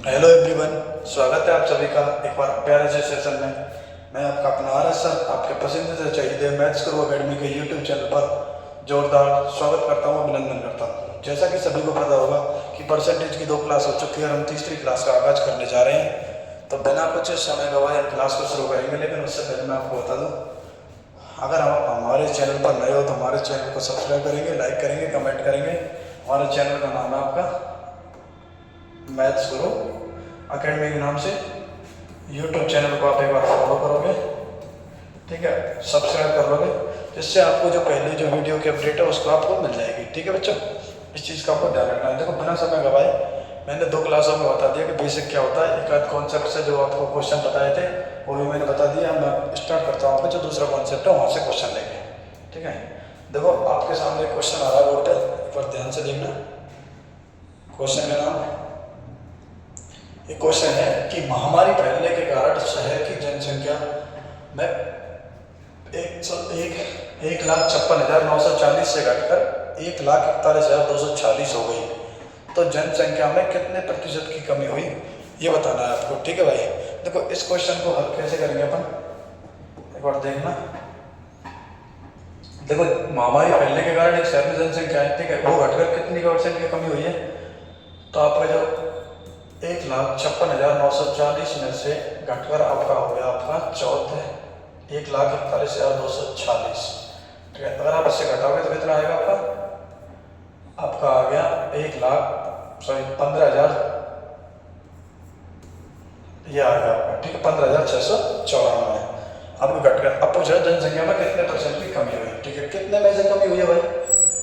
Hello everyone, स्वागत है आप सभी का एक बार प्यारे से सेशन में। मैं आपका अपना आर एस सर आपके पसंदीदा चाहिए मैथ्स गुरु अकेडमी के यूट्यूब चैनल पर जोरदार स्वागत करता हूँ, अभिनंदन करता हूँ। जैसा कि सभी को पता होगा कि परसेंटेज की 2 क्लास हो चुकी है और हम तीसरी क्लास का आगाज करने जा रहे हैं। तो बिना कुछ समय गवाए हम क्लास को शुरू करेंगे, लेकिन उससे पहले मैं आपको बता दूँ, अगर आप हमारे चैनल पर नए हो तो हमारे चैनल को सब्सक्राइब करेंगे, लाइक करेंगे, कमेंट करेंगे। हमारे चैनल का नाम है आपका मैथ्स गुरु अकेडमी के नाम से। यूट्यूब चैनल को आप एक बार फॉलो करोगे, ठीक है, सब्सक्राइब कर लोगे, जिससे आपको जो पहले जो वीडियो की अपडेट है उसको आपको मिल जाएगी। ठीक है बच्चों, इस चीज़ का आपको ध्यान रखना है। देखो बिना समय गवाए मैंने 2 क्लासों में बता दिया कि बेसिक क्या होता है। एक आध कॉन्सेप्ट से जो आपको क्वेश्चन बताए थे वो भी मैंने बता दिया। मैं स्टार्ट करता हूँ आपका जो दूसरा कॉन्सेप्ट है वहाँ से क्वेश्चन लेंगे। ठीक है, देखो आपके सामने क्वेश्चन आ रहा है बोर्ड पर, एक बार ध्यान से देखना। क्वेश्चन का नाम ये क्वेश्चन है कि महामारी फैलने के कारण शहर की जनसंख्या में 1,56,940 से घटकर 1,41,246 हो गई। तो जनसंख्या में कितने प्रतिशत की कमी हुई ये बताना है आपको। ठीक है भाई, देखो इस क्वेश्चन को हल कैसे करेंगे अपन, एक बार देखना। देखो महामारी फैलने के कारण एक शहर में जनसंख्या है, ठीक है, वो घटकर कितनी % की कमी हुई है। तो आपका जो 1,56,940 में से घटकर आपका हो गया आपका 1,41,246। ठीक है, अगर आप इससे घटाओगे तो कितना आएगा आपका आ गया 15,000, ये आ गया आपका, ठीक है, 15,694 आपको घटकर। अब पूछा जनसंख्या में कितने % की कमी हुई। ठीक है, कितने में से कमी हुई है भाई,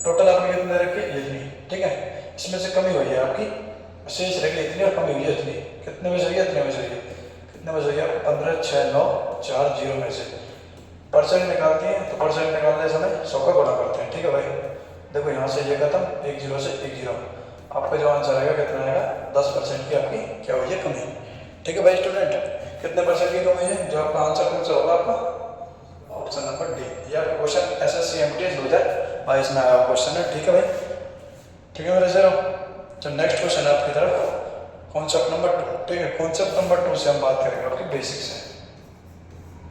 टोटल आपने कितने रखे इतनी, ठीक है, इसमें से कमी हुई है आपकी, शेष रह गई इतनी और कमी हुई है इतनी। कितने में से हुई है, इतने में से हुई है, कितने में से हुई है 15,6,940 में से परसेंट निकालते हैं। तो परसेंट निकालने समय 100 का गुणा करते हैं। ठीक है भाई, देखो यहाँ से ये खत्म, 1 0 से 1 0, आपका जो आंसर आएगा कितना आएगा, 10% की आपकी क्या हुई है, कमी। ठीक है भाई स्टूडेंट, कितने % की कमी है, जो आपका आंसर कौन सा होगा आपका ऑप्शन नंबर डी। ये आपका क्वेश्चन SSC MTS 2022 में आया क्वेश्चन है। ठीक है भाई, ठीक है मेरे सर। तो नेक्स्ट क्वेश्चन है आपकी तरफ, कॉन्सेप्ट नंबर 2। ठीक है, कॉन्सेप्ट नंबर 2 से हम बात करेंगे आपकी बेसिक से।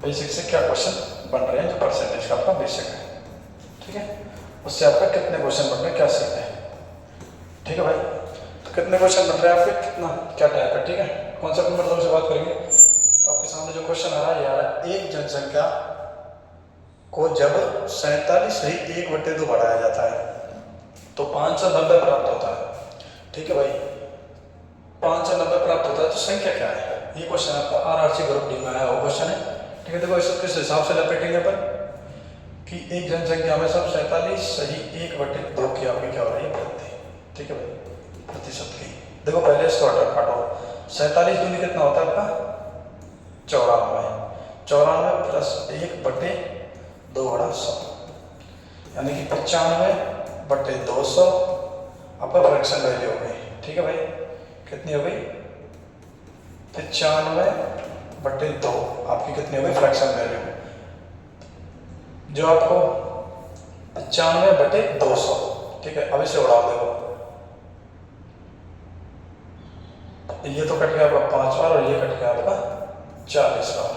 बेसिक से क्या क्वेश्चन बन रहे हैं, जो परसेंटेज का आपका बेसिक है, ठीक है, उससे आपका कितने क्वेश्चन बन रहे हैं, क्या सीखते हैं। ठीक है भाई, तो कितने क्वेश्चन बन रहे हैं आपके, कितना क्या टाइप है। ठीक है, कॉन्सेप्ट नंबर 2 से बात करेंगे। तो आपके सामने जो क्वेश्चन आ रहा है यार, एक जनसंख्या को जब 47 ही 1/2 बढ़ाया जाता है तो 590 प्राप्त होता है। ठीक है भाई, 590 प्राप्त होता है तो संख्या क्या है, ये क्वेश्चन आपका RRC ग्रुप डी में आया वो क्वेश्चन है। ठीक है, देखो इसको किस हिसाब से लपेटेंगे अपन कि एक जनसंख्या में सब 47 सही 1/2 की आपकी क्या हो रही है, वृद्धि। ठीक है भाई, प्रतिशत की। देखो पहले इसको काटो, 47 दूनी कितना होता है आपका 94, 94 प्लस 1/2 बड़ा 100, यानी कि 95/200 आपका फ्रैक्शन वैल्यू हो गई। ठीक है भाई, कितनी हो गई 95/2 आपकी कितनी हो गई फ्रैक्शन वैल्यू, जो आपको 95/200। ठीक है, अब इसे उड़ाओ, देखो ये तो कट गया आपका 5 बार और ये कट गया आपका 40 बार,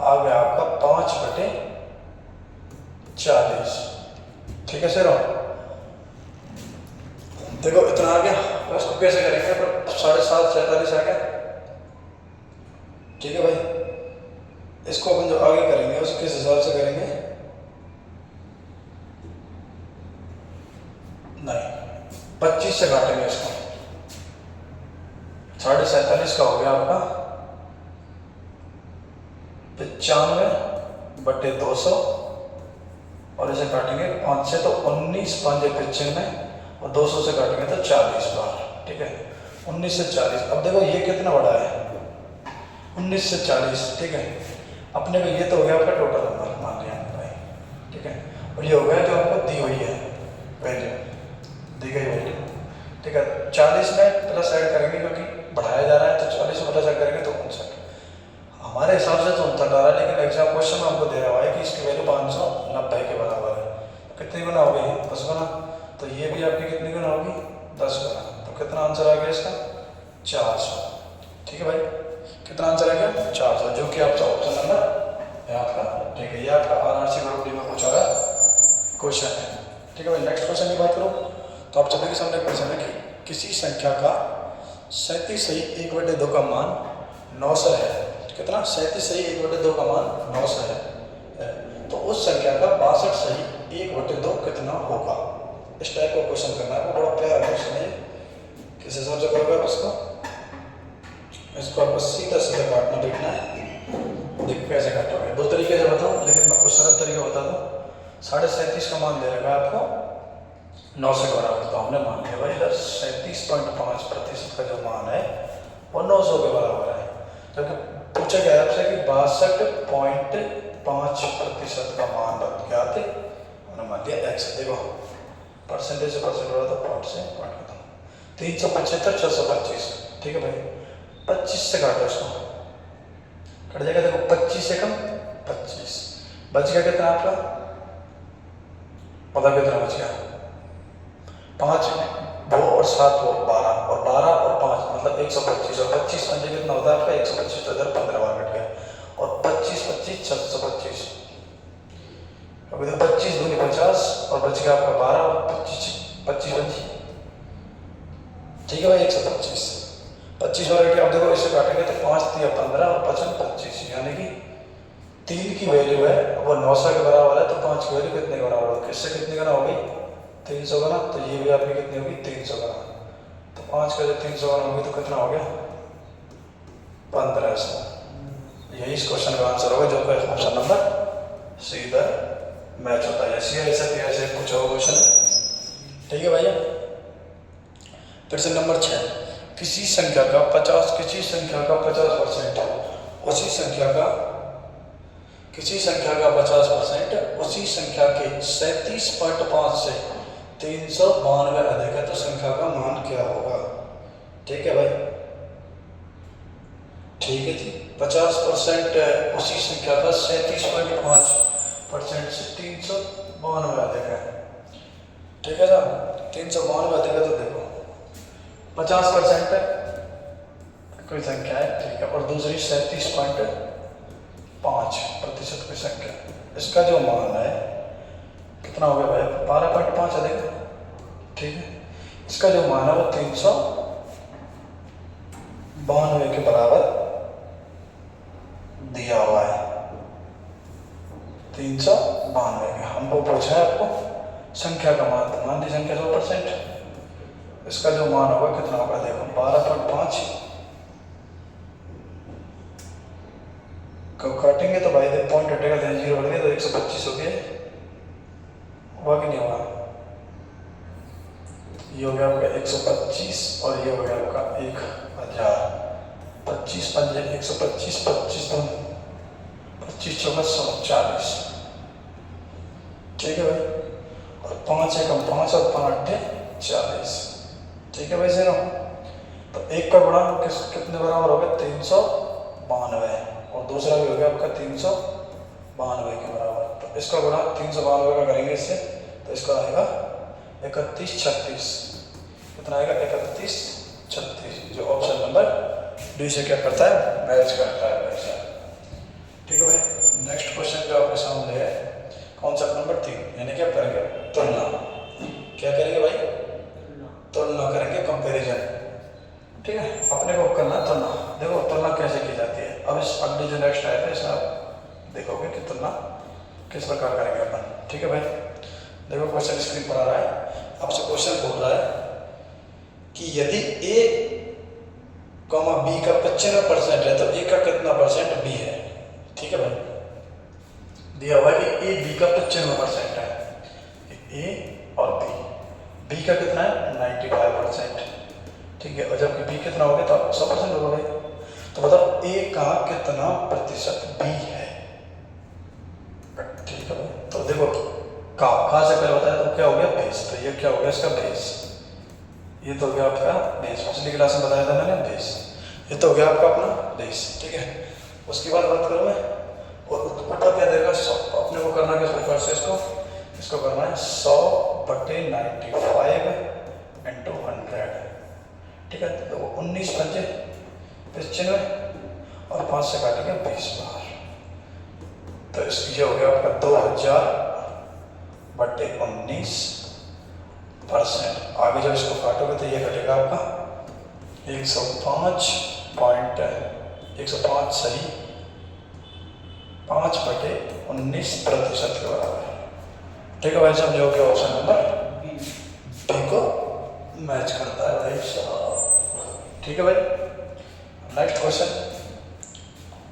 आ गया आपका 5/40। ठीक है सर, देखो इतना आ गया, उसको कैसे करेंगे, पर 7.5 47 आ गया। ठीक है भाई, इसको अपन जो आगे करेंगे उसको किस हिसाब से करेंगे, नहीं 25 से काटेंगे इसको। 47.5 का हो गया आपका 95/200 और इसे काटेंगे 5 से तो 19 5 95 और 200 से काटेंगे तो 40 बार। ठीक है, 19 से 40। अब देखो ये कितना बड़ा है, 19 से 40। ठीक है, अपने को ये तो हो गया आपका टोटल नंबर मान लिया भाई। ठीक है, और ये हो गया जो आपको दी हुई है वैल्यू, दी गई वैल्यू। ठीक है, 40 में प्लस ऐड करेंगे क्योंकि बढ़ाया जा रहा है, तो 40 में प्लस ऐड करेंगे तो 59। हमारे हिसाब से तो 69 आ रहा है, लेकिन एग्जाम क्वेश्चन में हमको दे रहा है कि इसकी वैल्यू 590 के बराबर है। कितनी गुना हो गई, 10 गुना। तो ये भी आपकी कितनी गुना होगी, 10 गुना। तो कितना आंसर आ गया इसका 400। ठीक है भाई, कितना आंसर आ गया 400, जो कि आपका ऑप्शन नंबर है आपका। ठीक है, ये आपका आरआरसी ग्रुप डी में पूछा गया क्वेश्चन है। ठीक है भाई, नेक्स्ट क्वेश्चन की बात करूँ तो आप सभी के सामने क्वेश्चन है कि किसी संख्या का 37 सही 1/2 का मान 900 है। कितना? 37 सही 1/2 का मान 900 है। तो उस संख्या का 62 सही 1/2 कितना होगा? इस टाइप का क्वेश्चन करना है, वो बड़ा प्यारा क्वेश्चन है। किस हिसाब से करोगे आप इसको आपको सीधा सीधा काटना देखना है। देखो कैसे काटोगे, दो तरीके से बताओ, लेकिन मैं कुछ सरल तरीका बता दूँ। 37.5 का मान दे रखा है आपको 900 के बराबर, तो हमने मान लिया भाई इधर 37.5% का जो मान है वो 900 के बराबर है। जबकि पूछा गया आपसे कि 62.5% का मान बन गया थे, हमने मान लिया x। देखो परसेंटेज से परसेंट बढ़ा तो पॉइंट से पॉइंट खत्म। 375 625। ठीक है भाई, 25 से काटो इसको, कट जाएगा। देखो 25 से कम 25 बच गया कितना आपका, पता कितना बच गया? 5 2 और 7 वो 12 और 12 और 5 मतलब 125 और 25 पंजे कितना होता है आपका 125, तो इधर 15 बार कट गया। और 25 25 625, अब इधर 25 दूनी 50 और बच गया आपका 12 और 25 25। ठीक है भाई, 125 25 बार कट गया। अब देखो इसे काटेंगे तो 5 3 15 और 55 25, यानी कि 3 की वैल्यू है वो 900 के बराबर है, तो 5 की वैल्यू कितने के बराबर होगी? किससे कितनी गुना होगी? 300 गुना। तो ये भी आपकी कितनी होगी? 300 गुना। तो 5 का जब 300 गुना होगी तो कितना हो गया? 1500। यही इस क्वेश्चन का आंसर होगा, जो कि ऑप्शन नंबर सीधा मैच होता है। ऐसे पूछा हुआ क्वेश्चन। ठीक है भैया, फिर से नंबर 6, किसी संख्या का 50% उसी संख्या का 50% उसी संख्या के 37.5 से 392 अधिक है, तो संख्या का मान क्या होगा? ठीक है भाई, ठीक है जी। 50% उसी संख्या का 37.5% से 392 अधिक है। ठीक है साहब, 392 अधिक है, तो देखो 50% कोई संख्या है, ठीक है, और दूसरी 37.5% की संख्या, इसका जो मान है कितना हो गया भाई? 12.5 अधिक। ठीक है, इसका जो मान है वो 392 के बराबर दिया हुआ है। 392 के हमको पूछा है आपको संख्या का मान, मान दी संख्या 100%, इसका जो मान होगा कितना होगा? देखो 12.5 को काटेंगे तो भाई पॉइंट हटेगा, 0 बढ़ गया तो 125 हो गया, हुआ कि नहीं हुआ? ये हो गया आपका 125 और ये हो गया आपका 1000। 25 पंजे 125, 25 2 25 चौका 140। ठीक है भाई, और 5 एकम 5 और 5 अट्ठे 40। ठीक है भाई ज़ीरो। तो एक का गुणा कितने बराबर होगा? 392, और दूसरा भी हो गया आपका 392 के बराबर। तो इसका गुणा 392 का करेंगे इससे, तो इसका आएगा 31 36। कितना आएगा? 31 36, जो ऑप्शन नंबर डी से क्या करता है? मैच करता है वैसा। ठीक है भाई, नेक्स्ट क्वेश्चन जो आपके सामने है कॉन्सेप्ट नंबर 3, यानी क्या करेंगे? तुलना। क्या करेंगे भाई? तुलना करेंगे, कंपैरिजन। ठीक है, अपने को करना तुलना। देखो तुलना कैसे की जाती है, अब इस अगली जो नेक्स्ट टाइप है इसमें आप देखोगे कि तुलना किस प्रकार करेंगे अपन। ठीक है भाई, देखो क्वेश्चन स्क्रीन पर आ रहा है, आपसे क्वेश्चन बोल रहा है कि यदि a, b का 95% है तो a का कितना परसेंट b है? ठीक है भाई, दिया हुआ है कि a b का 95% है, a और b का कितना है? 95%। ठीक है, और जबकि b कितना हो गया तो 100% होगा भाई। तो बताओ a का कितना प्रतिशत b है? ठीक है भाई, तो देखो कहाँ से पहले बताया तो क्या हो गया? बेस। तो ये क्या हो गया? इसका बेस। ये तो हो गया आपका बेस, पिछली क्लास में बताया था मैंने बेस। ये तो हो गया आपका अपना बेस। ठीक है, उसके बाद बात करूँ मैं, और ऊपर क्या देगा? 100। अपने को करना किस प्रकार से? इसको करना है 100/95 × 100। ठीक है, तो 19 पंजे 95 और 5 से काटेंगे 20 बार, तो ये हो गया आपका 2000/19%। आगे जब इसको काटोगे तो ये कटेगा आपका 105 सही 5/19% के बराबर। ठीक है भाई साहब, जो कि ऑप्शन नंबर बी को मैच करता है भाई साहब। ठीक है भाई, नेक्स्ट क्वेश्चन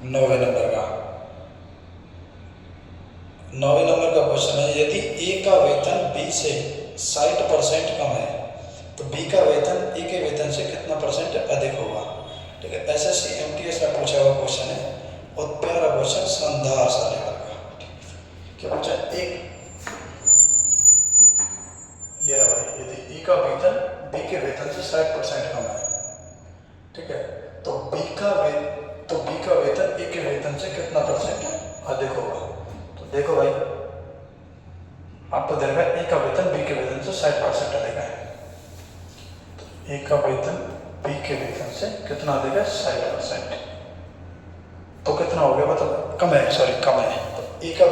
9वें नंबर का। 9वें नंबर का क्वेश्चन है, यदि ए का वेतन बी से 60% कम है तो बी का वेतन ए के वेतन से कितना % अधिक होगा। ठीक है, SSC MTS में पूछा हुआ क्वेश्चन है और प्यारा क्वेश्चन, शानदार सा लेवल का। क्या पूछा, एक ये रहा भाई, यदि ए का वेतन बी के वेतन से 60% कम है, ठीक है, तो बी का वेतन ए के वेतन से कितना % अधिक होगा। तो देखो भाई, आपको देखा ए का वेतन बी के वेतन से 60% अधिक है, तो ए का वेतन बी के वेतन से कितना अधिक है, 60%। तो कितना हो गया, मतलब कम है, सॉरी कम है। तो ए का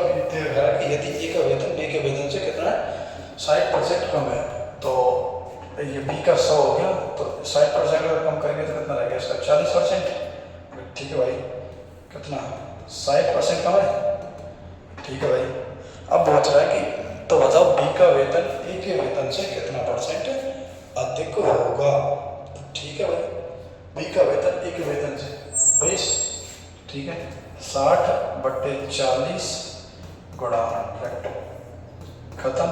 यदि ए का वेतन बी के वेतन से कितना है, 60% कम है, तो ये बी का 100 हो गया, तो 60% अगर कम करेंगे तो कितना रहेगा इसका, 40%। ठीक है भाई, कितना 60% कम है। ठीक है भाई, अब पूछ रहा है कि तो बताओ बी का वेतन ए के वेतन से कितना % अधिक होगा। ठीक है भाई, बी का वेतन ए के वेतन से 20, ठीक है, 60/40 गुणा 100, खत्म,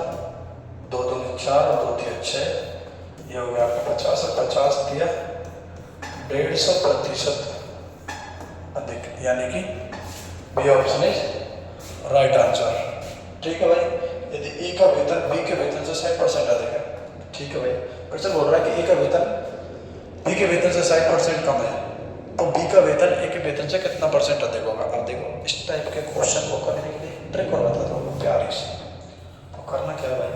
2 दूनी 4 और 2 तिया 6, ये हो गया आपका 50 और 50 दिया 150% अधिक, यानी कि B option is right answer. ठीक है भाई, यदि ए का वेतन बी के वेतन से 60% अधिक है, ठीक है भाई, फिर से बोल रहा है कि ए का वेतन बी के वेतन से 60% कम है, तो बी का वेतन ए के वेतन से कितना % अधिक होगा। अब देखो, इस टाइप के क्वेश्चन को करने के लिए ट्रिक और बता दो प्यारी से। तो करना क्या है भाई,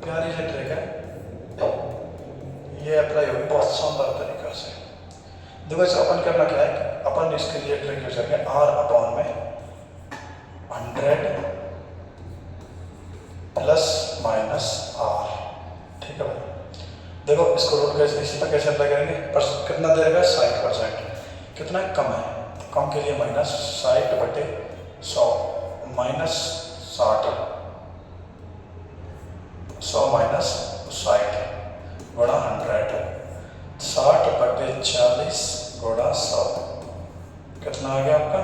प्यारी से ट्रिक है, ये अप्लाई होगी बहुत शानदार तरीका से। देखो इसे अपन करना क्या है, अपन इसके लिए ट्रिक यूज करेंगे R/में 100 ± R। ठीक है भाई, देखो इसको रूट कैसे इसी पर कैसे अप्लाई करेंगे, पर कितना दे देगा, 60%, कितना कम है, कम के लिए -60/100 -60 100 -60 गुणा 100, 60/40 गुणा 100, कितना आ गया आपका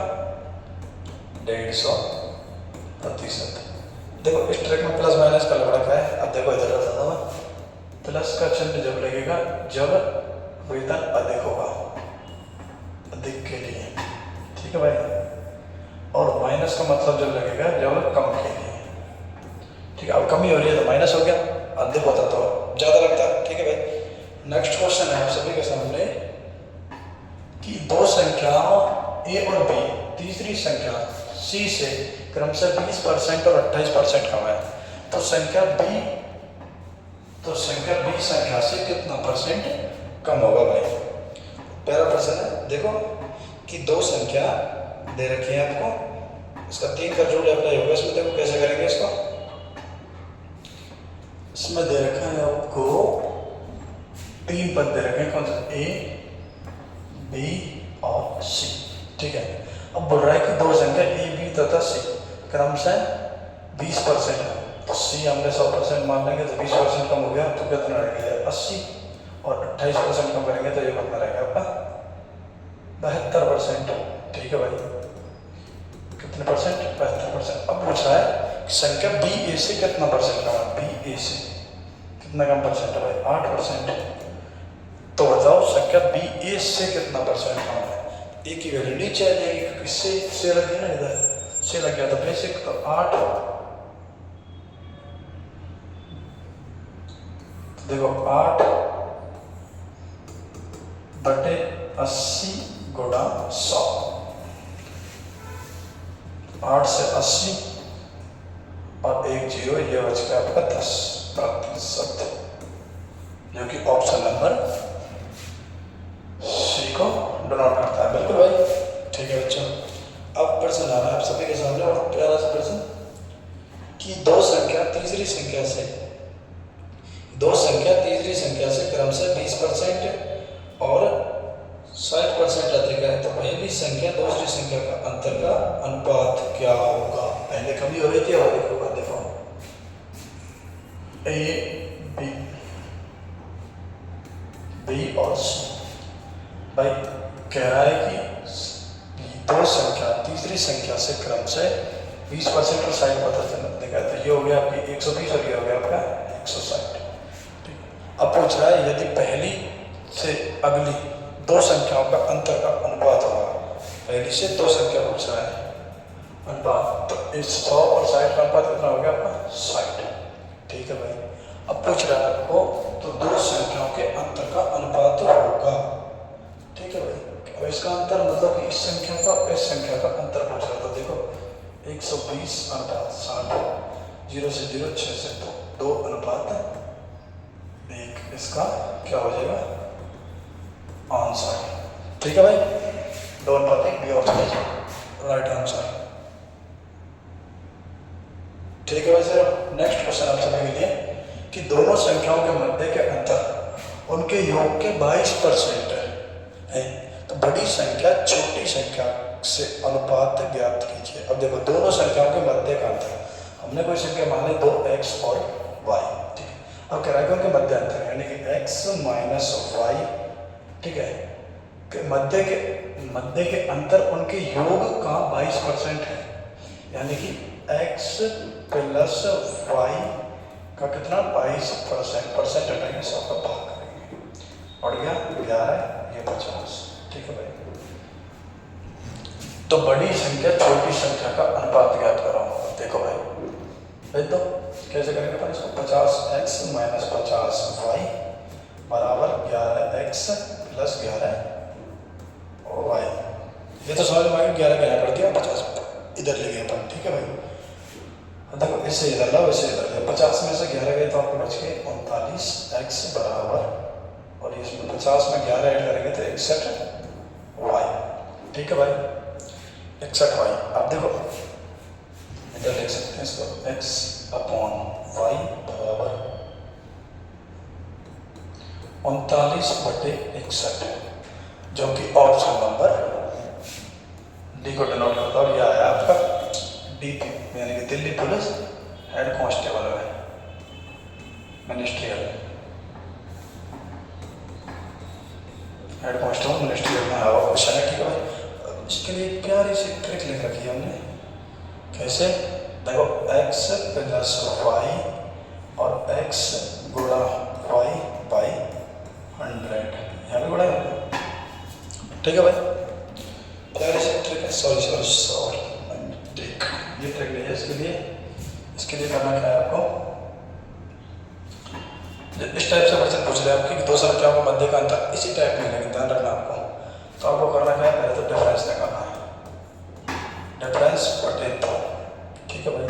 150%। देखो इस ट्रिक में प्लस माइनस का लफड़ा क्या है, अब देखो इधर बताता हूँ, प्लस का चिन्ह जब लगेगा जब वेतन अधिक होगा, अधिक के लिए, ठीक है भाई, और माइनस का मतलब जब लगेगा जब कम के लिए। ठीक है, अब कमी हो रही है तो माइनस हो गया, अधिक होता तो ज़्यादा लगता। ठीक है भाई, नेक्स्ट क्वेश्चन है आप सभी के सामने कि दो संख्याओं ए और बी तीसरी संख्या सी से क्रमशः 20% और 28% कम है, तो संख्या बी संख्या से कितना % कम होगा भाई। पहला प्रश्न है, देखो कि दो संख्या दे रखी है आपको, इसका 3 का रूल अप्लाई होगा इसमें। देखो कैसे करेंगे इसको, इसमें दे रखा है आपको 3 पद दे रखे हैं, कौन सा, ए बी और सी। ठीक है, अब बोल रहा है कि दो संख्या ए बी तथा सी क्रमशः 20% है, तो सी हमने 100% मान लेंगे तो 20% कम हो गया, तो कितना रहेगा 80, और 28% कम करेंगे तो ये कितना रहेगा आपका 72%। ठीक है भाई, कितने %, 72%। अब पूछ रहा है कि संख्या बी ए से कितना % कम है, बी ए से कितना कम % है भाई, 8%। तो बताओ संख्या बी ए से कितना % कम है। ए की वैल्यू नीचे आ जाएगी क्योंकि से लग गया ना, इधर से लग गया तो बेसिक, तो 8, तो देखो 8/80 गुणा 100, 8 से 80 और 1 0, ये बच गया आपका 10%, जो कि ऑप्शन नंबर सी को डिनोट करता है। बिल्कुल भाई, ठीक है बच्चों। अब प्रश्न आ रहा है आप सभी के सामने और प्यारा सा प्रश्न कि दो संख्या तीसरी संख्या से क्रमशः 20% और 60% अधिक है, तो पहली संख्या दूसरी संख्या का अंतर का अनुपात क्या होगा? पहले कमी हो रही थी और देखो ए बी और सी। भाई कह रहा है कि दो संख्या तीसरी संख्या से क्रमशः 20% और 60% अधिक है, तो ये हो गया आपकी 120 और ये हो गया आपका 160। अब पूछ रहा है यदि पहली से अगली दो संख्याओं का अंतर का अनुपात होगा। पहली से दो संख्या पूछ रहा है अनुपात, तो इस 100 और 60 का अनुपात कितना हो गया आपका? 60। ठीक है भाई। अब पूछ रहा है आपको तो दो संख्याओं के अंतर का अनुपात होगा। ठीक है भाई। अब इसका अंतर मतलब कि इस संख्या का इस संख्या का अंतर पूछ रहा था। देखो 120 अनुपात 60, 0 से 0, 6 से 2 अनुपात 1, इसका क्या हो जाएगा? आंसर। ठीक है भाई, 2 अनुपात 1 B option is right answer. ठीक है भाई सर। नेक्स्ट क्वेश्चन आप सभी के लिए कि दोनों संख्याओं के मध्य के अंतर उनके योग के 22% है, तो बड़ी संख्या छोटी संख्या से अनुपात ज्ञात कीजिए। अब देखो दोनों संख्याओं के मध्य का अंतर, हमने कोई संख्या मान ली 2x और y। ठीक है। अब कह रहा है कि उनके मध्य अंतर यानी कि x माइनस वाई, ठीक है, के मध्य के अंतर उनके योग का 22% है, यानी कि x प्लस वाई का कितना? 22%। हटाएंगे, सबका भाग करेंगे, और गया 11, ये 50। ठीक है भाई। तो बड़ी संख्या छोटी संख्या का अनुपात ज्ञात करो। देखो भाई तो कैसे करेंगे अपन इसको? 50x माइनस 50y बराबर 11x प्लस 11y। ये तो समझ में आ गया, 11 कर दिया, 50 इधर ले गए अपन। ठीक है भाई। देखो इससे इधर लाओ, इससे इधर लाओ, 50 में से 11 गए तो आपको बच गए 39x बराबर, और इसमें 50 में 11 ऐड करेंगे तो 61y। ठीक है भाई, 61y। अब देखो इधर लिख सकते हैं इसको, x अपॉन y बराबर 39/61, जो कि ऑप्शन नंबर डी को डिनोट करता है। और यह आया आपका डीपी यानी कि दिल्ली पुलिस हेड कांस्टेबल है, मिनिस्ट्रियल हेड कांस्टेबल मिनिस्ट्रियल में आया हुआ क्वेश्चन है। ठीक है भाई। इसके लिए प्यारी सी ट्रिक लिख रखी है हमने। कैसे? देखो x प्लस वाई और x गुणा y बाई 100, यहाँ पे गुणा है। ठीक है भाई। प्यारी सी ट्रिक है। सॉरी ट्रिक, ये ट्रिक नहीं है। इसके लिए करना क्या है आपको? इस टाइप से क्वेश्चन पूछ रहे हैं आपकी कि दो संख्याओं के मध्य का अंतर इसी टाइप में लेकिन ध्यान रखना आपको। तो आपको करना क्या है? पहले तो डिफरेंस निकालना है, डिफरेंस बटे 2। ठीक है भाई।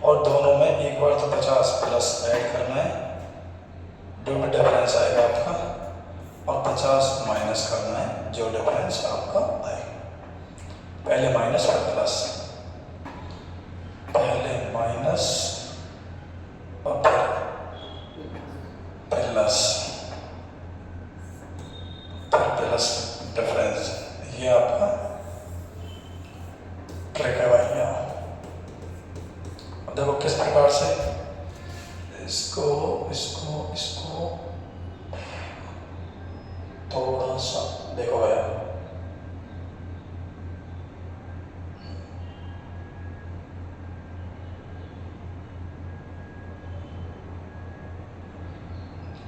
और दोनों में एक बार तो 50 प्लस ऐड करना है, जो भी डिफरेंस आएगा आपका, और 50 माइनस करना है, जो डिफरेंस आपका आएगा। पहले माइनस फिर प्लस, पहले माइनस और फिर प्लस, फिर प्लस डिफरेंस। ये आपका ट्रिक है भाई। यहाँ देखो किस प्रकार से इसको इसको इसको थोड़ा सा देखो भैया।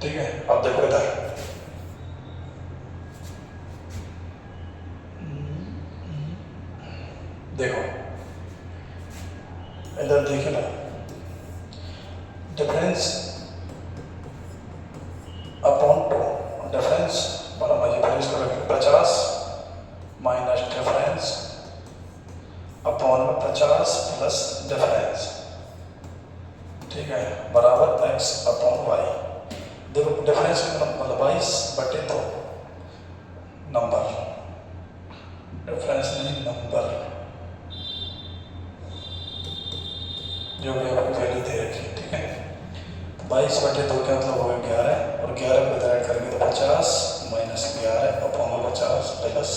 ठीक है। अब देखो इधर, देखो इधर देखिए ना, डिफरेंस अपॉन 2, डिफरेंस बड़ा मल्टीप्लाई करोगे 50 माइनस डिफरेंस अपॉन में 50 प्लस डिफरेंस। ठीक है, बराबर x अपॉन वाई। देखो डिफरेंस मतलब 22/2 नंबर, और 11 को इधर ऐड करेंगे तो 50 माइनस 11 अपॉन 50 प्लस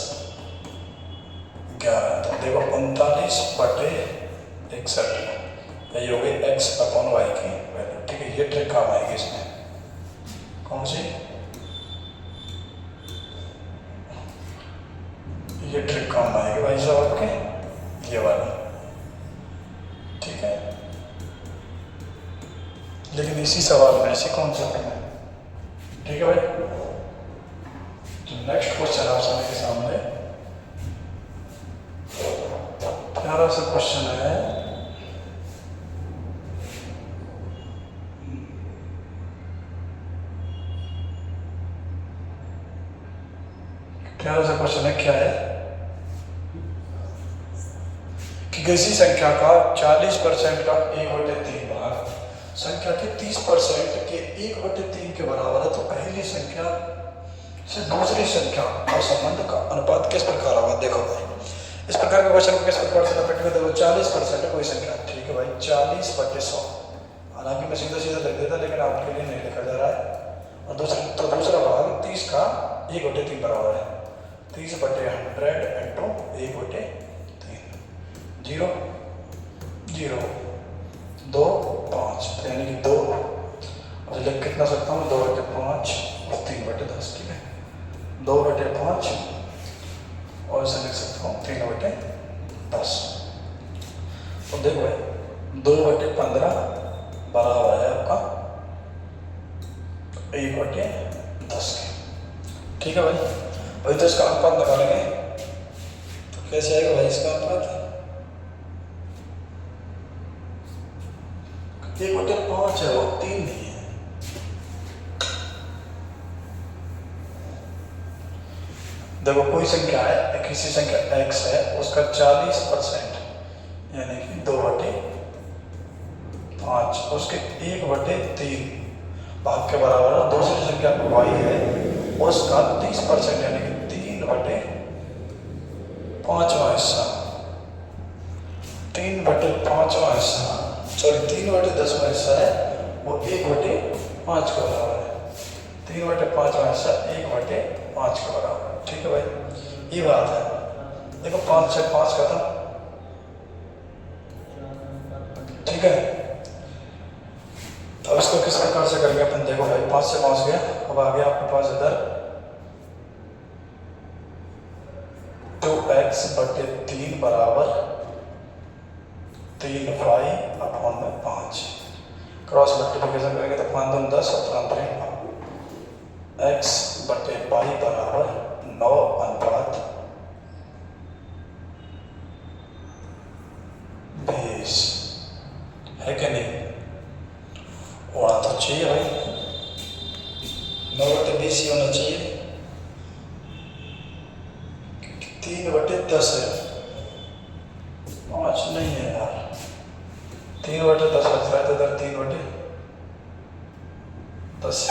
11। तो देखो 39/61 यही हो गई x अपॉन वाई की वैल्यू। ठीक है, ये ट्रिक काम आएगी इसमें। कौन सी? ये ट्रिक काम आएगी भाई साहब आपके, ये वाला। ठीक है, लेकिन इसी सवाल में, इसी कॉन्सेप्ट में। ठीक है भाई, तो नेक्स्ट क्वेश्चन आप सभी के सामने प्यारा सा क्वेश्चन है। प्यारा सा क्वेश्चन है, क्या है कि किसी संख्या का 40% का 1/3 भाग संख्या के 30% के 1/3 के बराबर है, तो पहली संख्या से दूसरी संख्या और संबंध का अनुपात किस प्रकार होगा। देखो भाई, इस प्रकार के क्वेश्चन को किस प्रकार से रखेंगे। देखो 40% कोई संख्या, ठीक है भाई, 40/100। हालांकि मैं सीधा सीधा लिख देता, लेकिन आपके लिए नहीं लिखा जा रहा है। और दूसरा भाग 30 का 1/3 बराबर है 30/100 इंटू 1/3। 0 0 2 5, यानी कि 2 और लिख कितना सकता हूँ 2/5 और 3/10। ठीक है, 2/5 और इसे लिख सकता हूँ 3/10। तो देखो भाई 2/15 बराबर है आपका 1/10 के। ठीक है भाई, अभी तो इसका अनुपात निकालेंगे, तो कैसे आएगा भाई इसका अनुपात। 1/5 है, वो 3 नहीं है। देखो कोई संख्या है, किसी संख्या x है, उसका 40% यानी कि 2/5 उसके 1/3 भाग के बराबर है। दूसरी संख्या y है, उसका 30% यानी कि 3/5वां हिस्सा, 3/5वां हिस्सा, सॉरी 3/10वां हिस्सा है, वो 1/5 के बराबर है। 3/5वां हिस्सा 1/5 के बराबर। ठीक है भाई, ये बात है। देखो 5 से 5 खत्म। ठीक है, अब इसको किस प्रकार से करेंगे अपन। देखो भाई 5 से 5 गया, अब आ गया आपके पास इधर 2x/3 बराबर 3y/5। क्रॉस मल्टीप्लिकेशन करेंगे तो 5 दूनी 10 और 3 x/y बराबर 9/20 है कि नहीं। होना तो चाहिए भाई, 9/20 ही होना चाहिए, 3/10 है, 5 नहीं है यार। 3/10 लग रहा है, तो इधर 3/10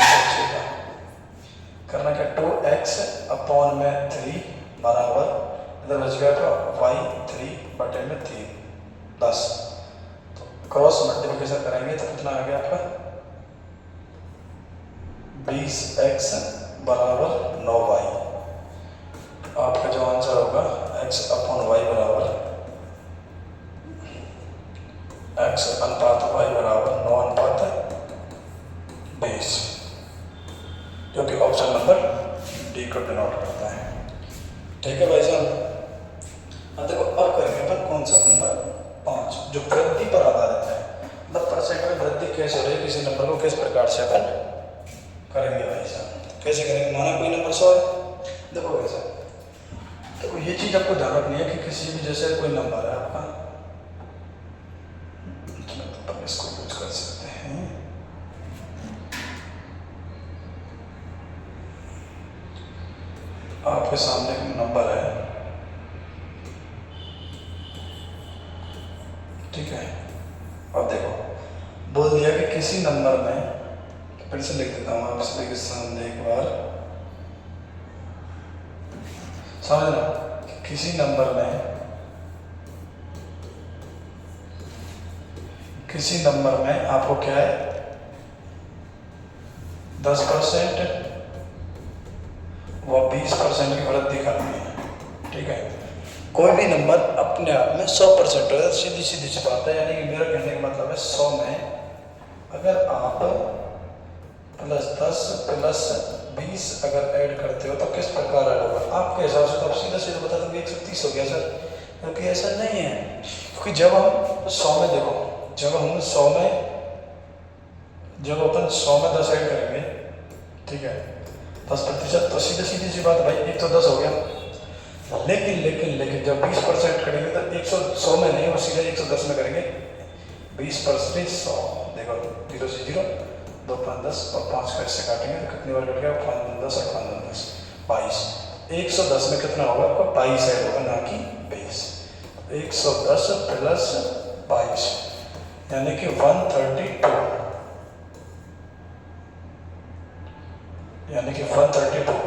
करना क्या। 2x/3 बराबर इधर बच गया तो y/3 10। तो क्रॉस मल्टीप्लिकेशन करेंगे तो कितना आ गया आपका 20x बराबर 9y। आपका जो आंसर होगा x/y बराबर x/y बराबर 9/20, जो कि ऑप्शन नंबर डी को डिनोट करता है। ठीक है भाई साहब, अब देखो अब करेंगे अपन कॉन्सेप्ट नंबर 5, जो वृद्धि पर आधारित है। मतलब परसेंट में वृद्धि कैसे हो रही है, किसी नंबर को किस प्रकार से अपन करेंगे भाई साहब। कैसे करेंगे, माना कोई नंबर 100 है। देखो भाई साहब, देखो ये चीज आपको ध्यान रखनी है कि किसी भी जैसे कोई नंबर है आपका, तो इसको यूज कर सकते हैं। आपके सामने एक नंबर है, ठीक है। अब देखो बोल दिया कि किसी नंबर में, फिर से लिख देता हूँ आप सभी के सामने एक बार, समझना। किसी नंबर में आपको क्या है 10% व 20% की वृद्धि करनी है। ठीक है, कोई भी नंबर अपने आप में 100% हो, सीधी सीधी सी बात है। यानी कि मेरा कहने का मतलब है 100 में अगर आप +10 +20 अगर ऐड करते हो तो किस प्रकार ऐड होगा आपके हिसाब से? तो आप सीधा सीधा बता दोगे 130 हो गया सर, क्योंकि ऐसा नहीं है। क्योंकि जब हम 100 में देखो, जब हम 100 में जब अपन 100 में 10 ऐड करेंगे, ठीक है, 10%, तो सीधी सीधी सी बात भाई 1 तो 10 हो गया। लेकिन लेकिन लेकिन जब 20% करेंगे तो 100 में नहीं, वो सीधे 110 में करेंगे। 20% 100, देखो 0 से 0, 2 5 10 और 5 का इससे काटेंगे तो कितनी बार कट गया? 5 10 और 5 10 22। 110 में कितना होगा आपका? 22 ऐड होगा, ना कि 20। 110 + 22 यानी कि 132, यानी कि 132,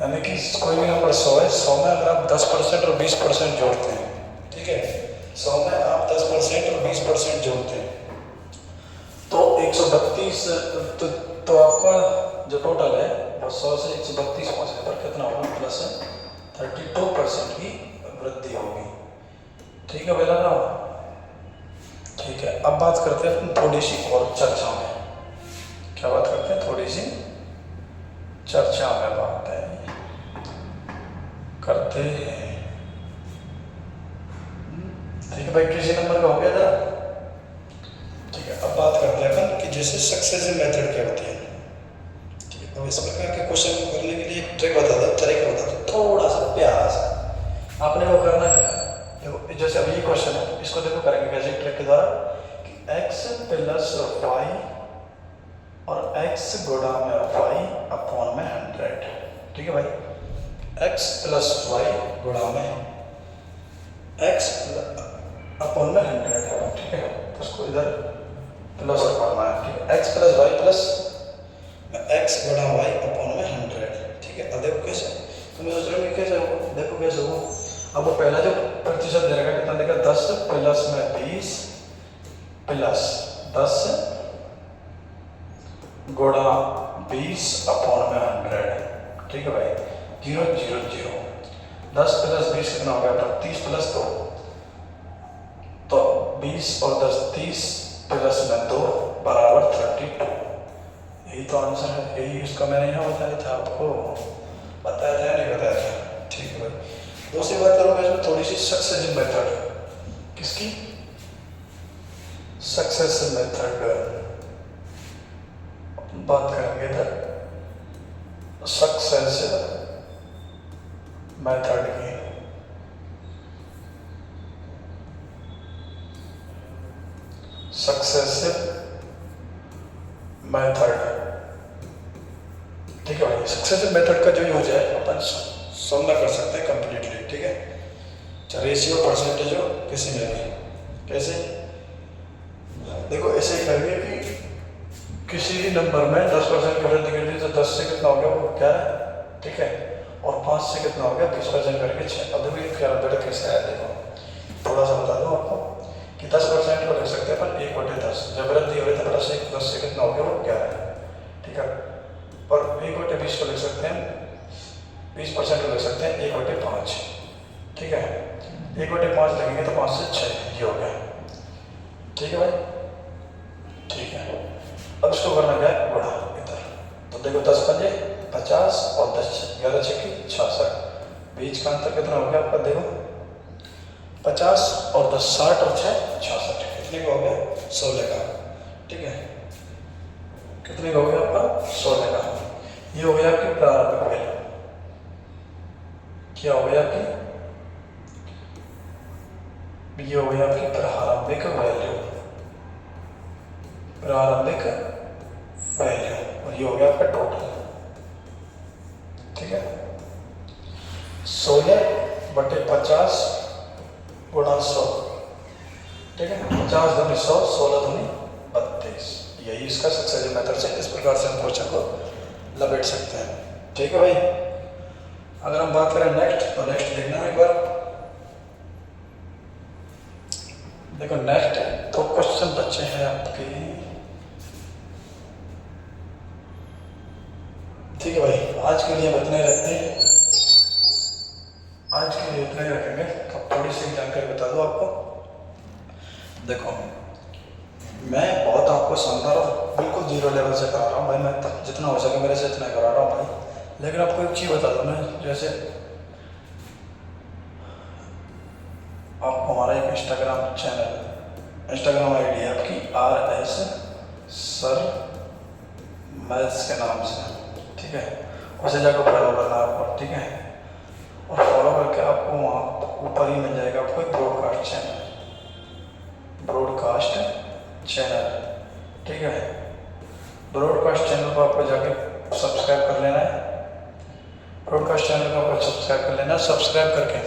यानी कि कोई भी नंबर 100 है, 100 में अगर आप 10% और 20% जोड़ते हैं, ठीक है, 100 में आप 10% और 20% जोड़ते हैं तो 132, तो आपका जो टोटल है वो 100 से 132 पहुँचने पर कितना होगा? +32% की वृद्धि होगी। ठीक है बेटा ना? ठीक है, अब बात करते हैं थोड़ी सी और चर्चा में। क्या बात करते हैं? थोड़ी सी चर्चा में बात है करते हैं। ठीक है भाई, किसी नंबर का हो गया जरा। ठीक है, अब बात करते हैं अपन कि जैसे सक्सेसिव मेथड क्या होती है। ठीक है, अब इस प्रकार के क्वेश्चन करने के लिए एक ट्रिक बता दो, तरीका बता दो, थोड़ा सा प्यारा सा। आपने वो करना है, देखो जैसे अब ये क्वेश्चन है, इसको देखो करेंगे कैसे ट्रिक के द्वारा कि x + y और x गुणा में y अपॉन में 100। ठीक है भाई, x + y गुणा में x अपॉन में 100। ठीक है, तो उसको इधर प्लस करना है। ठीक है, x + y प्लस x गुणा y अपॉन में 100। ठीक है, अब देखो कैसे, तुम सोच रहे हो कि कैसे हो, देखो कैसे हो। अब वो पहला जो प्रतिशत दे रखा कितना देगा? 10 + में 20 प्लस 10 गुणा 20 अपॉन में 100। ठीक है भाई, 0 0 0, 10 + 20 कितना हो गया? 32 + 2, तो 20 और 10 30 प्लस में 2 बराबर 32। यही तो आंसर है, यही इसका मैंने यहाँ बताया था आपको, बताया था नहीं बताया था? ठीक है भाई, दूसरी बात करूँगा इसमें थोड़ी सी सक्सेसिव मेथड। किसकी? सक्सेसिव मेथड बात करेंगे इधर, सक्सेसिव मेथड की। सक्सेसिव मेथड, ठीक है भाई, सक्सेसिव मेथड का जो यूज है अपन सामना कर सकते हैं कंप्लीटली। ठीक है, चाहे रेशियो परसेंटेज हो किसी में भी। कैसे? देखो ऐसे ही करेंगे कि किसी भी नंबर में 10% की वृद्धि कर दी तो 10 से कितना हो गया? वो 11। ठीक है, और 5 से कितना हो गया? 20% करके 6। अब देखो ये 11 कैसे आया, देखो थोड़ा सा बता दो आपको कि 10% को लिख सकते हैं अपन 1/10, जब वृद्धि हुई तो +1, 10 से कितना हो गया? वो 11। ठीक है, और 1/20 को लिख सकते हैं, 20% को लिख सकते हैं 1/5। ठीक है, 1/5 लिखेंगे तो 5 से 6 ये हो गया। ठीक है भाई, ठीक है, अब इसको करना क्या है? गुणा इधर। तो देखो 10 पंजे 50 और 10 11 छक्के 66, बीच का अंतर कितना हो गया आपका? देखो 50 और 10 60 और 6 66, कितने का हो गया? 16 का। ठीक है, कितने का हो गया आपका? 16 का। ये हो गया आपकी प्रारंभिक वैल्यू। क्या हो गया आपकी? ये हो गया आपकी प्रारंभिक वैल्यू, प्रारंभिक वैल्यू, और ये हो गया आपका टोटल। ठीक है, 16/50 गुणा 100। ठीक है, 50 दूनी 100, 16 दूनी 32। यही इसका सक्सेसिव मेथड से इस प्रकार से हम क्वेश्चन को लपेट सकते हैं। ठीक है भाई, अगर हम बात करें नेक्स्ट, तो नेक्स्ट देखना एक बार। देखो नेक्स्ट तो क्वेश्चन बच्चे हैं आपके ठीक है भाई, आज के लिए इतना ही रखते हैं, आज के लिए इतना ही रखेंगे। अब थोड़ी सी जानकारी बता दूँ आपको। देखो, मैं बहुत आपको शानदार और बिल्कुल जीरो लेवल से करा रहा हूँ भाई, मैं जितना हो सके मेरे से इतना करा रहा हूँ भाई। लेकिन आपको एक चीज़ बता दूँ मैं, जैसे आपको हमारा एक इंस्टाग्राम चैनल, इंस्टाग्राम आईडी है आपकी RS सर मैथ्स के नाम से, ठीक है, उसे जाकर फॉलो करना है आपको, ठीक है। और फॉलो करके आपको वहाँ ऊपर ही मिल जाएगा आपको एक ब्रॉडकास्ट चैनल, ब्रॉडकास्ट चैनल, ठीक है। ब्रॉडकास्ट चैनल को आपको जाके सब्सक्राइब कर लेना है, ब्रॉडकास्ट चैनल को आपको सब्सक्राइब कर लेना है। सब्सक्राइब करके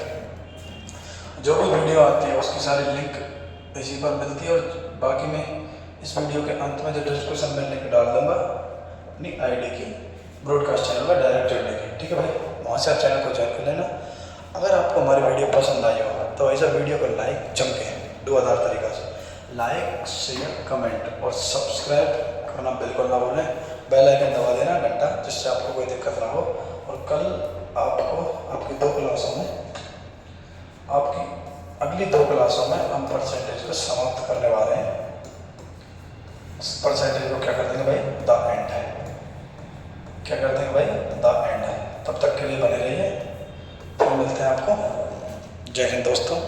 जो भी वीडियो आती है उसकी सारी लिंक इसी पर मिलती है, और बाकी मैं इस वीडियो के अंत में जो डिस्क्रिप्शन में लिंक डाल दूँगा अपनी आईडी की, ब्रॉडकास्ट चैनल में डायरेक्ट जुड़ने की, ठीक है भाई। वहाँ से आप चैनल को ज्वाइन कर लेना। अगर आपको हमारी वीडियो पसंद आई हो तो ऐसा वीडियो को लाइक चमके 2000 तरीक़ा से लाइक, शेयर, कमेंट और सब्सक्राइब करना बिल्कुल ना भूलें। बेल आइकन दबा देना घंटा, जिससे आपको कोई दिक्कत ना हो। और कल आपको आपकी 2 क्लासों में, आपकी अगली 2 क्लासों में हम परसेंटेज को समाप्त करने वाले हैं। परसेंटेज को क्या कर देंगे भाई, द एंड है, क्या कर देंगे भाई, द एंड है। तब तक के लिए बने रहिए, फिर मिलते हैं आपको। जय हिंद दोस्तों।